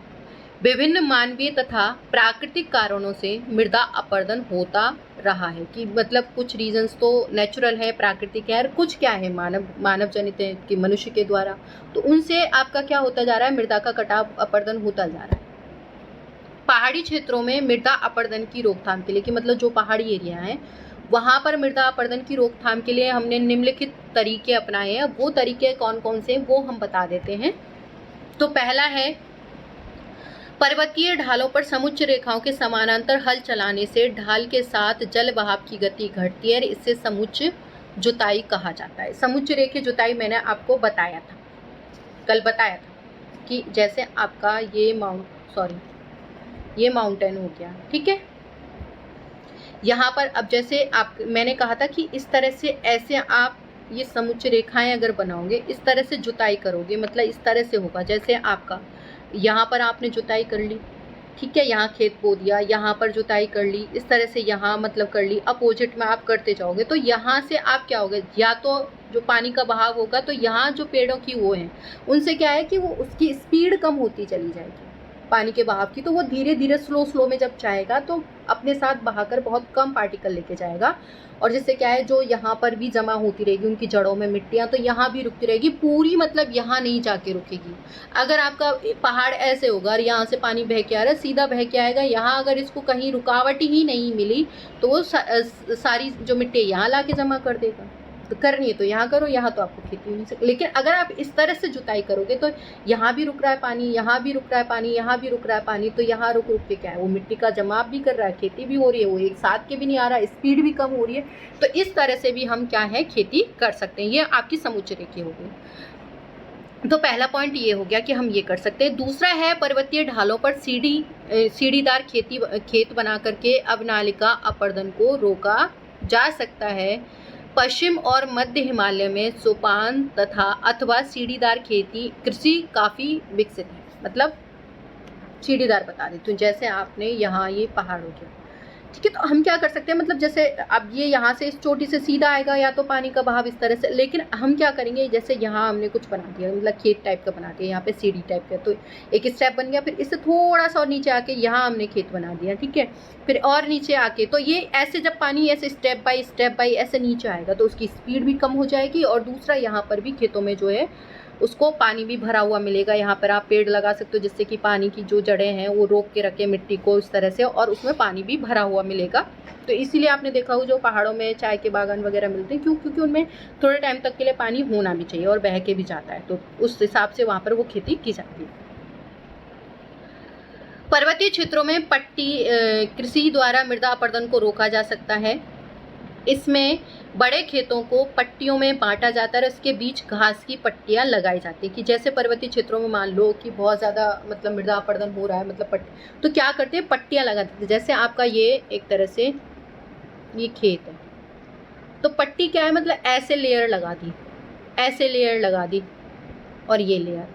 Speaker 1: विभिन्न मानवीय तथा प्राकृतिक कारणों से मृदा अपरदन होता रहा है, कि मतलब कुछ रीजंस तो नेचुरल है, प्राकृतिक है, और कुछ क्या है मानव जनित है कि मनुष्य के द्वारा। तो उनसे आपका क्या होता जा रहा है, मृदा का कटाव अपरदन होता जा रहा है। पहाड़ी क्षेत्रों में मृदा अपरदन की रोकथाम के लिए, कि मतलब जो पहाड़ी एरिया है वहाँ पर मृदा अपरदन की रोकथाम के लिए हमने निम्नलिखित तरीके अपनाए हैं। वो तरीके कौन कौन से वो हम बता देते हैं। तो पहला है, पर्वतीय ढालों पर समुच्च रेखाओं के समानांतर हल चलाने से ढाल के साथ जल बहाव की गति घटती है, इससे समुच्च जुताई कहा जाता है। समुच्च रेखीय जुताई मैंने आपको बताया था, कल बताया था कि जैसे आपका ये माउंटेन हो गया, ठीक है, यहाँ पर अब जैसे मैंने कहा था कि इस तरह से ऐसे आप ये समुच्च रेखाएं अगर बनाओगे, इस तरह से जुताई करोगे, मतलब इस तरह से होगा। जैसे आपका यहाँ पर आपने जुताई कर ली, ठीक है, यहाँ खेत बो दिया, यहाँ पर जुताई कर ली, इस तरह से यहाँ मतलब कर ली, अपोजिट में आप करते जाओगे तो यहाँ से आप क्या होगा, या तो जो पानी का बहाव होगा तो यहाँ जो पेड़ों की वो हैं उनसे क्या है कि वो उसकी स्पीड कम होती चली जाएगी पानी के बहाव की, तो वो धीरे धीरे स्लो में जब जाएगा तो अपने साथ बहाकर बहुत कम पार्टिकल लेके जाएगा, और जिससे क्या है जो यहाँ पर भी जमा होती रहेगी उनकी जड़ों में मिट्टियाँ, तो यहाँ भी रुकती रहेगी पूरी, मतलब यहाँ नहीं जाके रुकेगी। अगर आपका पहाड़ ऐसे होगा और यहाँ से पानी बह के आ रहा है, सीधा बह के आएगा, यहाँ अगर इसको कहीं रुकावट ही नहीं मिली तो वो सारी जो मिट्टी यहाँ ला के जमा कर देगा। तो करनी है तो यहाँ करो, यहाँ तो आपको खेती नहीं सकती। लेकिन अगर आप इस तरह से जुताई करोगे तो यहाँ भी रुक रहा है पानी, यहाँ भी रुक रहा है पानी, यहाँ भी रुक रहा है पानी, तो यहाँ रुक के क्या है, वो मिट्टी का जमाव भी कर रहा है, खेती भी हो रही है, वो एक साथ के भी नहीं आ रहा है, स्पीड भी कम हो रही है। तो इस तरह से भी हम क्या है, खेती कर सकते हैं। ये आपकी समुच्च रेखीय हो गई। तो पहला पॉइंट ये हो गया कि हम ये कर सकते हैं। दूसरा है, पर्वतीय ढालों पर सीढ़ीदार खेत बना करके अवनालिका अपरदन को रोका जा सकता है। पश्चिम और मध्य हिमालय में सोपान अथवा सीढ़ीदार खेती कृषि काफ़ी विकसित है। मतलब सीढ़ीदार बता देती हूँ, जैसे आपने यहाँ ये पहाड़ हो गया, ठीक है, तो हम क्या कर सकते हैं, मतलब जैसे अब ये यहाँ से इस चोटी से सीधा आएगा या तो पानी का बहाव इस तरह से, लेकिन हम क्या करेंगे, जैसे यहाँ हमने कुछ बना दिया, मतलब खेत टाइप का बना दिया, यहाँ पे सीढ़ी टाइप का, तो एक स्टेप बन गया, फिर इससे थोड़ा सा और नीचे आके यहाँ हमने खेत बना दिया, ठीक है, फिर और नीचे आके, तो ये ऐसे जब पानी ऐसे स्टेप बाई ऐसे नीचे आएगा तो उसकी स्पीड भी कम हो जाएगी, और दूसरा यहाँ पर भी खेतों में जो है उसको पानी भी भरा हुआ मिलेगा। यहाँ पर आप पेड़ लगा सकते हो जिससे कि पानी की जो जड़ें हैं वो रोक के रखे मिट्टी को इस तरह से, और उसमें पानी भी भरा हुआ मिलेगा। तो इसीलिए आपने देखा हो जो पहाड़ों में चाय के बागान वगैरह मिलते हैं, क्योंकि उनमें थोड़े टाइम तक के लिए पानी होना भी चाहिए और बह के भी जाता है, तो उस हिसाब से वहाँ पर वो खेती की जाती है। पर्वतीय क्षेत्रों में कृषि द्वारा मृदा अपरदन को रोका जा सकता है। इसमें बड़े खेतों को पट्टियों में बांटा जाता है, इसके बीच घास की पट्टियां लगाई जाती है। कि जैसे पर्वतीय क्षेत्रों में मान लो कि बहुत ज़्यादा मतलब मृदा अपरदन हो रहा है, मतलब तो क्या करते हैं, पट्टियां लगा देते हैं। जैसे आपका ये एक तरह से ये खेत है, तो पट्टी क्या है, मतलब ऐसे लेयर लगा दी, ऐसे लेयर लगा दी, और ये लेयर,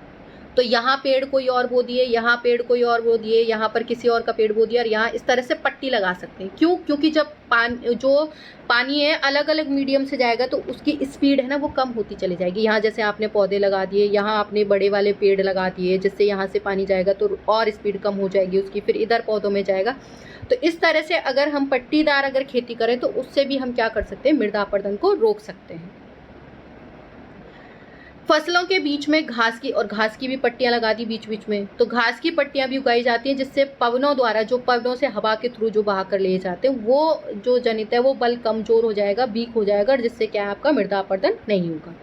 Speaker 1: तो यहाँ पेड़ कोई और बो दिए, यहाँ पेड़ कोई और बो दिए, यहाँ पर किसी और का पेड़ बो दिया, और यहाँ इस तरह से पट्टी लगा सकते हैं। क्यों? क्योंकि जब पानी है अलग अलग मीडियम से जाएगा तो उसकी स्पीड है ना वो कम होती चली जाएगी। यहाँ जैसे आपने पौधे लगा दिए, यहाँ आपने बड़े वाले पेड़ लगा दिए, जिससे यहाँ से पानी जाएगा तो और स्पीड कम हो जाएगी उसकी, फिर इधर पौधों में जाएगा। तो इस तरह से अगर हम पट्टीदार अगर खेती करें तो उससे भी हम क्या कर सकते हैं, मृदा अपरदन को रोक सकते हैं। फसलों के बीच में घास की भी पट्टियां लगा दी बीच बीच में, तो घास की पट्टियां भी उगाई जाती हैं, जिससे पवनों द्वारा, जो पवनों से हवा के थ्रू जो बहा कर ले जाते हैं, वो जो जनित है वो बल कमजोर हो जाएगा, वीक हो जाएगा, जिससे क्या है आपका मृदा अपरदन नहीं होगा।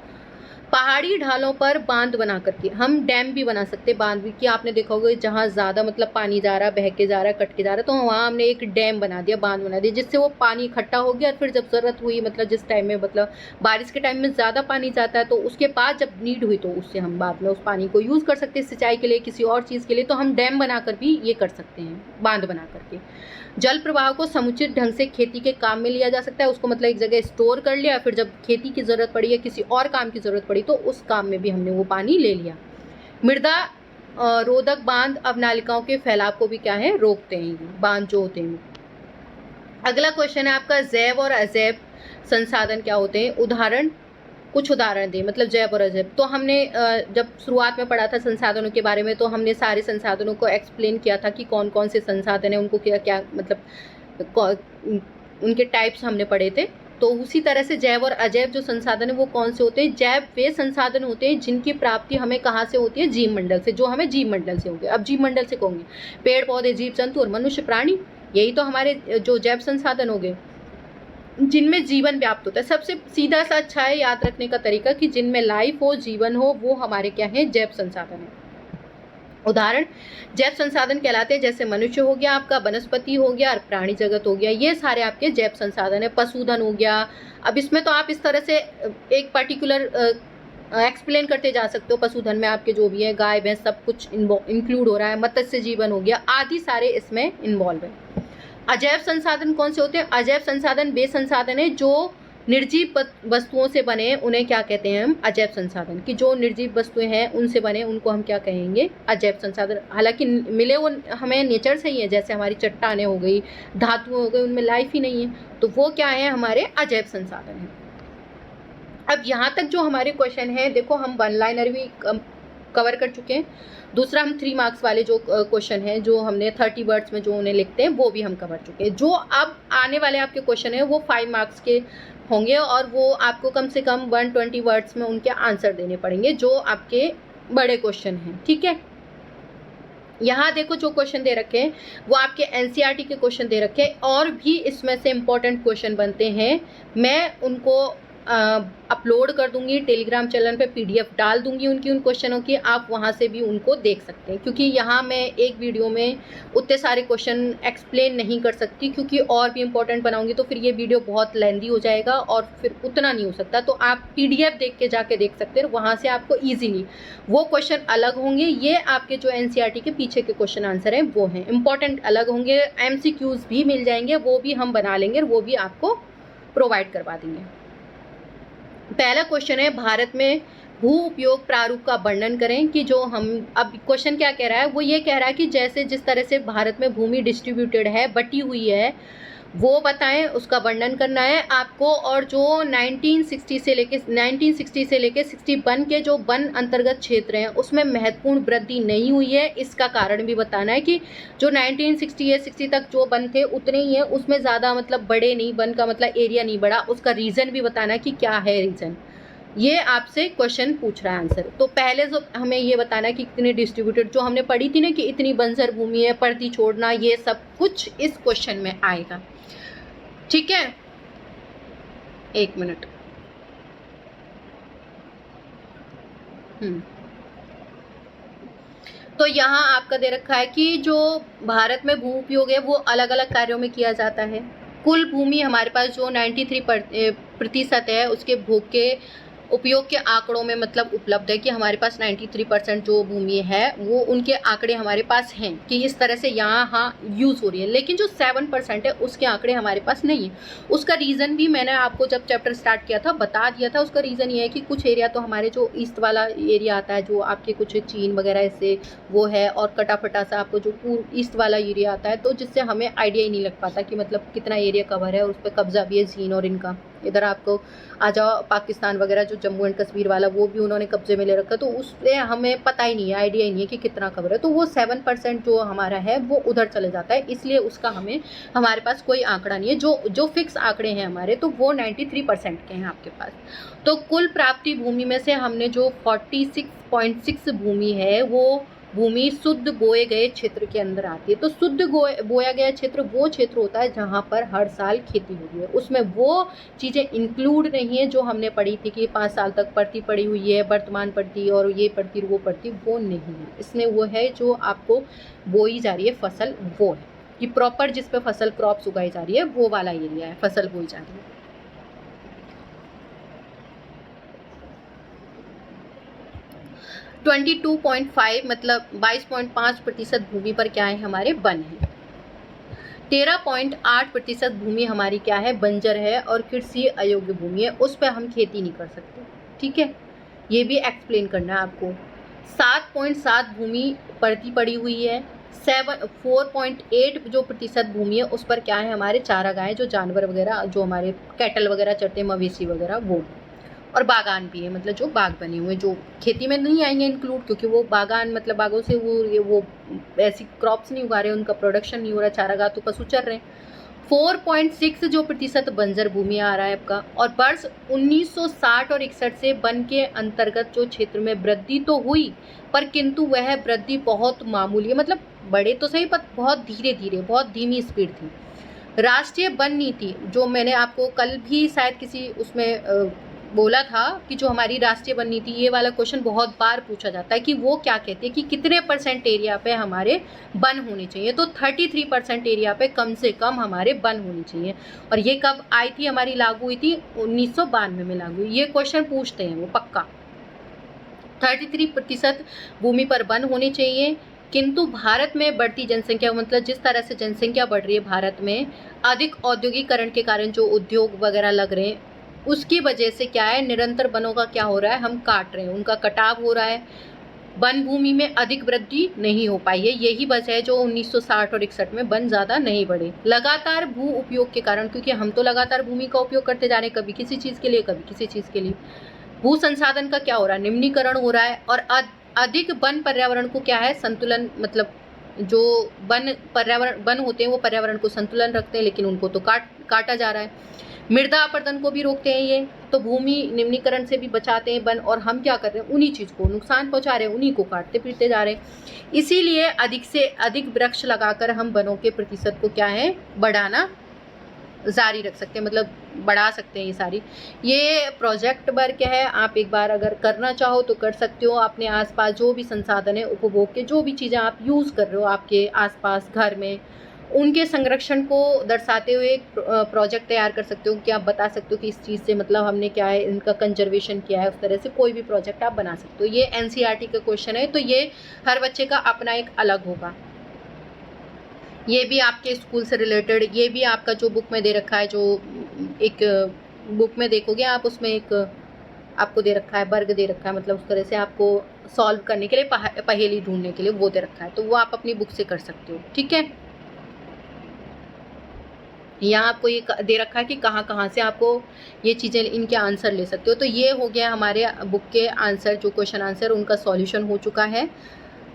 Speaker 1: पहाड़ी ढालों पर बांध बना करके हम डैम भी बना सकते हैं, बांध भी, कि आपने देखा होगा जहाँ ज़्यादा मतलब पानी जा रहा है, बह के जा रहा है, कट के जा रहा है, तो वहाँ हमने एक डैम बना दिया, बांध बना दिया, जिससे वो पानी इकट्ठा हो गया, और फिर जब ज़रूरत हुई, मतलब जिस टाइम में, मतलब बारिश के टाइम में ज़्यादा पानी जाता है, तो उसके बाद जब नीड हुई तो उससे हम बाद में उस पानी को यूज़ कर सकते हैं सिंचाई के लिए, किसी और चीज़ के लिए, तो हम डैम बनाकर भी ये कर सकते हैं, बांध बना करके। जल प्रवाह को समुचित ढंग से खेती के काम में लिया जा सकता है, उसको मतलब एक जगह स्टोर कर लिया, फिर जब खेती की ज़रूरत पड़ी या किसी और काम की ज़रूरत पड़ी तो उस काम में भी हमने वो पानी ले लिया। मृदा रोधक बांध अवनालिकाओं के फैलाव को भी क्या है, रोकते हैं बांध जो होते हैं। अगला क्वेश्चन है आपका, जैव और अजैव संसाधन क्या होते हैं, कुछ उदाहरण दें, मतलब जैव और अजैव। तो हमने जब शुरुआत में पढ़ा था संसाधनों के बारे में, तो हमने सारे संसाधनों को एक्सप्लेन किया था कि कौन कौन से संसाधन हैं, उनको क्या क्या मतलब उनके टाइप्स हमने पढ़े थे। तो उसी तरह से जैव और अजैव जो संसाधन है वो कौन से होते हैं, जैव वे संसाधन होते हैं जिनकी प्राप्ति हमें कहाँ से होती है, जीव मंडल से, जो हमें जीव मंडल से होंगे। अब जीव मंडल से कहोगे पेड़ पौधे, जीव जंतु और मनुष्य प्राणी, यही तो हमारे जो जैव संसाधन हो गए जिनमें जीवन व्याप्त होता है। सबसे सीधा सा अच्छा है याद रखने का तरीका कि जिनमें लाइफ हो, जीवन हो, वो हमारे क्या है, जैव संसाधन है। उदाहरण जैव संसाधन कहलाते हैं, जैसे मनुष्य हो गया आपका, वनस्पति हो गया और प्राणी जगत हो गया, ये सारे आपके जैव संसाधन है। पशुधन हो गया, अब इसमें तो आप इस तरह से एक पर्टिकुलर एक्सप्लेन करते जा सकते हो, पशुधन में आपके जो भी है गाय भैंस सब कुछ इंक्लूड हो रहा है, मत्स्य जीवन हो गया, आदि सारे इसमें इन्वॉल्व है। अजैव संसाधन कौन से होते हैं, अजैव संसाधन वे संसाधन है जो निर्जीव वस्तुओं से बने, उन्हें क्या कहते हैं हम, अजैव संसाधन। कि जो निर्जीव वस्तुएं हैं उनसे बने, उनको हम क्या कहेंगे, अजैव संसाधन। हालांकि मिले वो हमें नेचर से ही है, जैसे हमारी चट्टानें हो गई, धातु हो गई, उनमें लाइफ ही नहीं है, तो वो क्या है, हमारे अजैव संसाधन है। अब यहाँ तक जो हमारे क्वेश्चन है, देखो हम वन लाइनर भी कवर कर चुके हैं, दूसरा हम 3 मार्क्स वाले जो क्वेश्चन हैं, जो हमने 30 वर्ड्स में जो उन्हें लिखते हैं, वो भी हम कवर चुके हैं। जो अब आने वाले आपके क्वेश्चन हैं वो 5 मार्क्स के होंगे, और वो आपको कम से कम 120 वर्ड्स में उनके आंसर देने पड़ेंगे, जो आपके बड़े क्वेश्चन हैं, ठीक है। यहाँ देखो जो क्वेश्चन दे रखे हैं वो आपके एनसीईआरटी के क्वेश्चन दे रखे हैं, और भी इसमें से इम्पोर्टेंट क्वेश्चन बनते हैं, मैं उनको अपलोड कर दूंगी टेलीग्राम चैनल पे, पीडीएफ डाल दूंगी उनकी, उन क्वेश्चनों की, आप वहाँ से भी उनको देख सकते हैं। क्योंकि यहाँ मैं एक वीडियो में उतने सारे क्वेश्चन एक्सप्लेन नहीं कर सकती, क्योंकि और भी इम्पोर्टेंट बनाऊंगी तो फिर ये वीडियो बहुत लेंदी हो जाएगा और फिर उतना नहीं हो सकता। तो आप पीडीएफ देख के जाके देख सकते हैं, वहाँ से आपको ईजीली वो क्वेश्चन अलग होंगे, ये आपके जो एनसीईआरटी के पीछे के क्वेश्चन आंसर हैं वो हैं इम्पॉर्टेंट अलग होंगे, एमसीक्यूज भी मिल जाएंगे, वो भी हम बना लेंगे, वो भी आपको प्रोवाइड करवा देंगे। पहला क्वेश्चन है, भारत में भू उपयोग प्रारूप का वर्णन करें। कि जो हम अब क्वेश्चन क्या कह रहा है, वो ये कह रहा है कि जैसे जिस तरह से भारत में भूमि डिस्ट्रीब्यूटेड है, बटी हुई है, वो बताएं, उसका वर्णन करना है आपको। और जो 1960 से लेके 61 के जो वन अंतर्गत क्षेत्र हैं उसमें महत्वपूर्ण वृद्धि नहीं हुई है, इसका कारण भी बताना है। कि जो 1960 या 60 तक जो वन थे उतने ही है, उसमें ज़्यादा मतलब बड़े नहीं, वन का मतलब एरिया नहीं बढ़ा, उसका रीज़न भी बताना है कि क्या है रीज़न, ये आपसे क्वेश्चन पूछ रहा है आंसर। तो पहले जो हमें ये बताना है कि कितने डिस्ट्रीब्यूटेड, जो हमने पढ़ी थी ना कि इतनी बंजर भूमि है, पर्दी छोड़ना, ये सब कुछ इस क्वेश्चन में आएगा, ठीक है। एक मिनट, तो यहाँ आपका दे रखा है कि जो भारत में भू उपयोग है वो अलग अलग कार्यों में किया जाता है। कुल भूमि हमारे पास जो 93% है उसके भोग के उपयोग के आंकड़ों में मतलब उपलब्ध है कि हमारे पास 93% जो भूमि है वो उनके आंकड़े हमारे पास हैं कि इस तरह से यहाँ यूज़ हो रही है, लेकिन जो 7% है उसके आंकड़े हमारे पास नहीं है। उसका रीज़न भी मैंने आपको जब चैप्टर स्टार्ट किया था बता दिया था। उसका रीज़न ये है कि कुछ एरिया तो हमारे जो ईस्ट वाला एरिया आता है, जो आपके कुछ चीन वगैरह से वो है, और कटाफटा सा आपको जो पूर्व ईस्ट वाला एरिया आता है, तो जिससे हमें आइडिया ही नहीं लग पाता कि मतलब कितना एरिया कवर है, और उस पर कब्जा भी है चीन और इनका। इधर आपको आ जाओ पाकिस्तान वगैरह, जो जम्मू एंड कश्मीर वाला वो भी उन्होंने कब्जे में ले रखा, तो उससे हमें पता ही नहीं है, आइडिया ही नहीं है कि कितना कवर है। तो वो 7% जो हमारा है वो उधर चले जाता है, इसलिए उसका हमारे पास कोई आंकड़ा नहीं है। जो फिक्स आंकड़े हैं हमारे, तो वो 93% के हैं आपके पास। तो कुल प्राप्ति भूमि में से हमने जो 46.6 भूमि है वो भूमि शुद्ध बोए गए क्षेत्र के अंदर आती है। तो शुद्ध बोया गया क्षेत्र वो क्षेत्र होता है जहाँ पर हर साल खेती हो रही है। उसमें वो चीज़ें इंक्लूड नहीं है जो हमने पढ़ी थी कि 5 साल तक पड़ती पड़ी हुई है, वर्तमान पड़ती और ये पड़ती वो पड़ती, वो नहीं है। इसमें वो है जो आपको बोई जा रही है फसल, वो है कि प्रॉपर जिस पे फसल क्रॉप्स उगाई जा रही है वो वाला एरिया है, फसल बोई जा रही है। 22.5 मतलब 22.5% भूमि पर क्या है हमारे वन है। 13.8% भूमि हमारी क्या है, बंजर है और कृषि अयोग्य भूमि है, उस पर हम खेती नहीं कर सकते। ठीक है, ये भी एक्सप्लेन करना है आपको। 7.7 भूमि पड़ती पड़ी हुई है। 4.8 जो प्रतिशत भूमि है उस पर क्या है, हमारे चारागाहें, जो जानवर वगैरह, जो हमारे कैटल वगैरह चरते हैं, मवेशी वगैरह, वो। और बागान भी है, मतलब जो बाग बने हुए, जो खेती में नहीं आएंगे इंक्लूड, क्योंकि वो बागान मतलब बागों से वो ऐसी क्रॉप्स नहीं उगा रहे, उनका प्रोडक्शन नहीं हो रहा, चारागाह तो पशु चर रहे हैं। 4.6 जो प्रतिशत बंजर भूमि आ रहा है आपका। और वर्ष 1960 और 61 से वन के अंतर्गत जो क्षेत्र में वृद्धि तो हुई, पर किंतु वह वृद्धि बहुत मामूली है, मतलब बड़े तो सही पर बहुत धीरे धीरे, बहुत धीमी स्पीड थी। राष्ट्रीय वन नीति, जो मैंने आपको कल भी शायद किसी उसमें बोला था कि जो हमारी राष्ट्रीय वन नीति, ये वाला क्वेश्चन बहुत बार पूछा जाता है कि वो क्या कहती है कि कितने % एरिया पे हमारे वन होने चाहिए। तो 33% एरिया पे कम से कम हमारे वन होनी चाहिए। और ये कब आई थी, हमारी लागू हुई थी 1992 में लागू। ये क्वेश्चन पूछते हैं वो पक्का। 33% भूमि पर वन होने चाहिए। किंतु भारत में बढ़ती जनसंख्या, मतलब जिस तरह से जनसंख्या बढ़ रही है भारत में, अधिक औद्योगिकरण के कारण जो उद्योग वगैरह लग रहे हैं, उसकी वजह से क्या है, निरंतर वनों का क्या हो रहा है, हम काट रहे हैं, उनका कटाव हो रहा है। वन भूमि में अधिक वृद्धि नहीं हो पाई है। यही वजह है जो 1960 और 61 में वन ज़्यादा नहीं बढ़े। लगातार भू उपयोग के कारण, क्योंकि हम तो लगातार भूमि का उपयोग करते जा रहे हैं, कभी किसी चीज़ के लिए, कभी किसी चीज़ के लिए। भू संसाधन का क्या हो रहा है, निम्नीकरण हो रहा है। और अधिक वन पर्यावरण को क्या है, संतुलन, मतलब जो वन होते हैं वो पर्यावरण को संतुलन रखते हैं, लेकिन उनको तो काटा जा रहा है। मृदा अपरदन को भी रोकते हैं ये, तो भूमि निम्नीकरण से भी बचाते हैं वन। और हम क्या कर रहे हैं, उन्हीं चीज़ को नुकसान पहुंचा रहे हैं, उन्हीं को काटते फिरते जा रहे हैं। इसीलिए अधिक से अधिक वृक्ष लगाकर हम वनों के प्रतिशत को क्या है, बढ़ाना जारी रख सकते हैं, मतलब बढ़ा सकते हैं। ये प्रोजेक्ट वर्क है, आप एक बार अगर करना चाहो तो कर सकते हो। अपने आसपास जो भी संसाधन है, उपभोग के जो भी चीज़ें आप यूज़ कर रहे हो आपके आसपास घर में, उनके संरक्षण को दर्शाते हुए एक प्रोजेक्ट तैयार कर सकते हो कि आप बता सकते हो कि इस चीज़ से मतलब हमने क्या है, इनका कंजर्वेशन किया है। उस तरह से कोई भी प्रोजेक्ट आप बना सकते हो। ये NCERT का क्वेश्चन है, तो ये हर बच्चे का अपना एक अलग होगा। ये भी आपके स्कूल से रिलेटेड, ये भी आपका जो बुक में दे रखा है, जो एक बुक में देखोगे आप, उसमें एक आपको दे रखा है, वर्ग दे रखा है, मतलब उस तरह से आपको सॉल्व करने के लिए, पहेली ढूंढने के लिए वो दे रखा है, तो वो आप अपनी बुक से कर सकते हो। ठीक है, यहाँ आपको ये दे रखा है कि कहाँ कहाँ से आपको ये चीज़ें, इनके आंसर ले सकते हो। तो ये हो गया हमारे बुक के आंसर, जो क्वेश्चन आंसर उनका सॉल्यूशन हो चुका है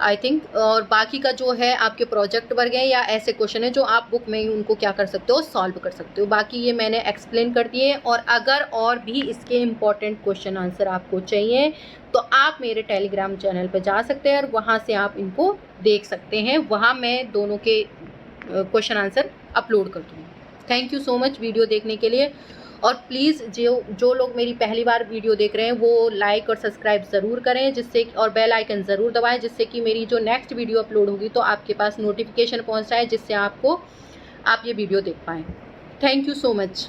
Speaker 1: आई थिंक। और बाकी का जो है आपके प्रोजेक्ट वर्क है या ऐसे क्वेश्चन है जो आप बुक में ही उनको क्या कर सकते हो, सॉल्व कर सकते हो। बाकी ये मैंने एक्सप्लेन कर दिए। और अगर और भी इसके इम्पॉर्टेंट क्वेश्चन आंसर आपको चाहिए तो आप मेरे टेलीग्राम चैनल पर जा सकते हैं और वहाँ से आप इनको देख सकते हैं। वहाँ मैं दोनों के क्वेश्चन आंसर अपलोड कर दूँगी। Thank you so much video देखने के लिए। और प्लीज़ जो लोग मेरी पहली बार वीडियो देख रहे हैं वो लाइक और सब्सक्राइब ज़रूर करें, जिससे, और बेल आइकन ज़रूर दबाएं, जिससे कि मेरी जो नेक्स्ट वीडियो अपलोड होगी तो आपके पास नोटिफिकेशन पहुंच जाए, जिससे आप ये वीडियो देख पाएँ। Thank you so much.